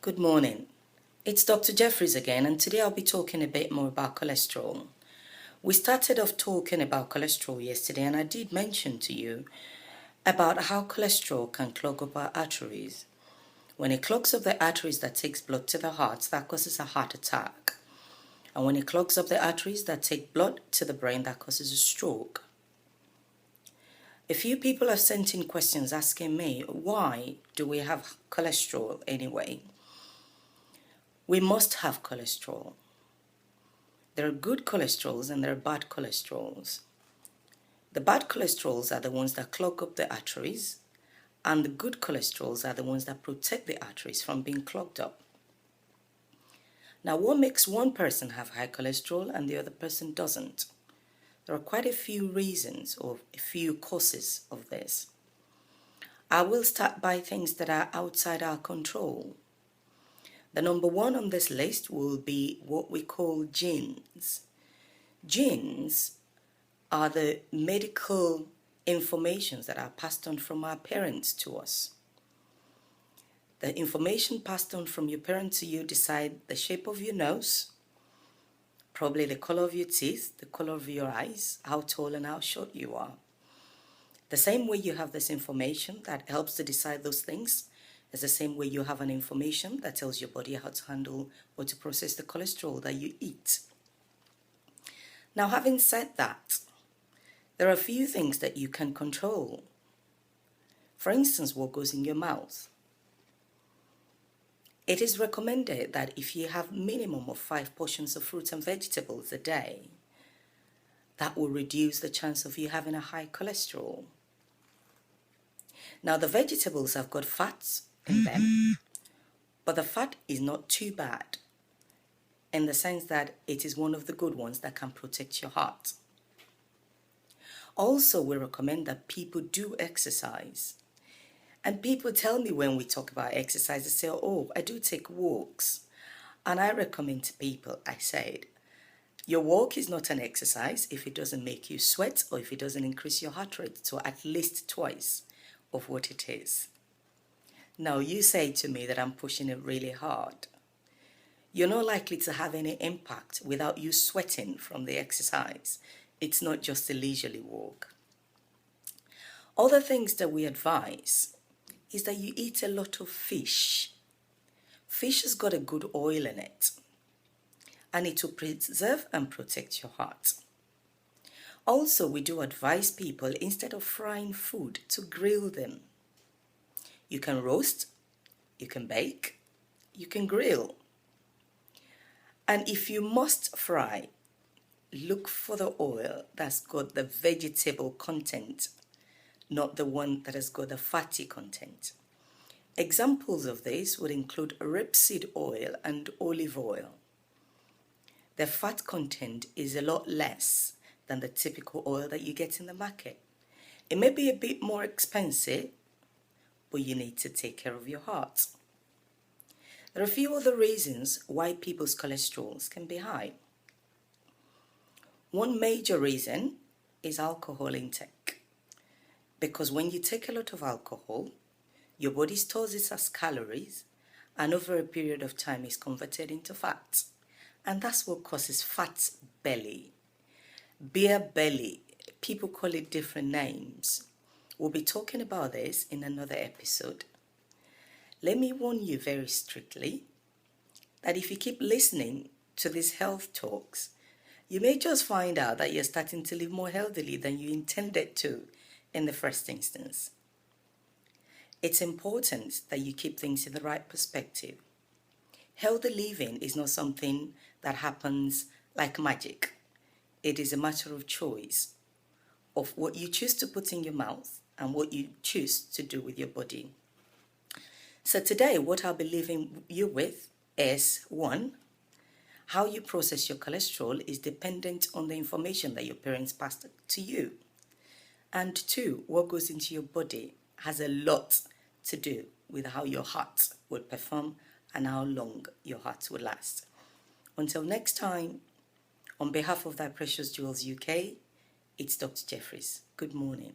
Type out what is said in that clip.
Good morning. It's Dr. Jeffries again, and today I'll be talking a bit more about cholesterol. We started off talking about cholesterol yesterday, and I did mention to you about how cholesterol can clog up our arteries. When it clogs up the arteries that takes blood to the heart, that causes a heart attack. And when it clogs up the arteries that take blood to the brain, that causes a stroke. A few people have sent in questions asking me, why do we have cholesterol anyway? We must have cholesterol. There are good cholesterols and there are bad cholesterols. The bad cholesterols are the ones that clog up the arteries, and the good cholesterols are the ones that protect the arteries from being clogged up. Now, what makes one person have high cholesterol and the other person doesn't? There are quite a few reasons or a few causes of this. I will start by things that are outside our control. The number one on this list will be what we call genes. Genes are the medical informations that are passed on from our parents to us. The information passed on from your parents to you decide the shape of your nose, probably the color of your teeth, the color of your eyes, how tall and how short you are. The same way you have this information that helps to decide those things is the same way you have an information that tells your body how to handle or to process the cholesterol that you eat. Now, having said that, there are a few things that you can control. For instance, what goes in your mouth. It is recommended that if you have minimum of 5 portions of fruits and vegetables a day, that will reduce the chance of you having a high cholesterol. Now, the vegetables have got fats in them, but the fat is not too bad in the sense that it is one of the good ones that can protect your heart. Also, we recommend that people do exercise. And people tell me when we talk about exercise, they say, oh, I do take walks. And I recommend to people, I said, your walk is not an exercise if it doesn't make you sweat or if it doesn't increase your heart rate to at least twice of what it is. Now, you say to me that I'm pushing it really hard. You're not likely to have any impact without you sweating from the exercise. It's not just a leisurely walk. Other things that we advise is that you eat a lot of fish. Fish has got a good oil in it, and it will preserve and protect your heart. Also, we do advise people, instead of frying food, to grill them. You can roast, you can bake, you can grill. And if you must fry, look for the oil that's got the vegetable content, not the one that has got the fatty content. Examples of this would include rapeseed oil and olive oil. The fat content is a lot less than the typical oil that you get in the market. It may be a bit more expensive, but you need to take care of your heart. There are a few other reasons why people's cholesterols can be high. One major reason is alcohol intake. Because when you take a lot of alcohol, your body stores it as calories, and over a period of time is converted into fat. And that's what causes fat belly. Beer belly, people call it different names. We'll be talking about this in another episode. Let me warn you very strictly that if you keep listening to these health talks, you may just find out that you're starting to live more healthily than you intended to in the first instance. It's important that you keep things in the right perspective. Healthy living is not something that happens like magic. It is a matter of choice, of what you choose to put in your mouth and what you choose to do with your body. So today, what I'll be leaving you with is 1, how you process your cholesterol is dependent on the information that your parents passed to you. And 2, what goes into your body has a lot to do with how your heart will perform and how long your heart will last. Until next time, on behalf of Thy Precious Jewels UK, it's Dr. Jeffries. Good morning.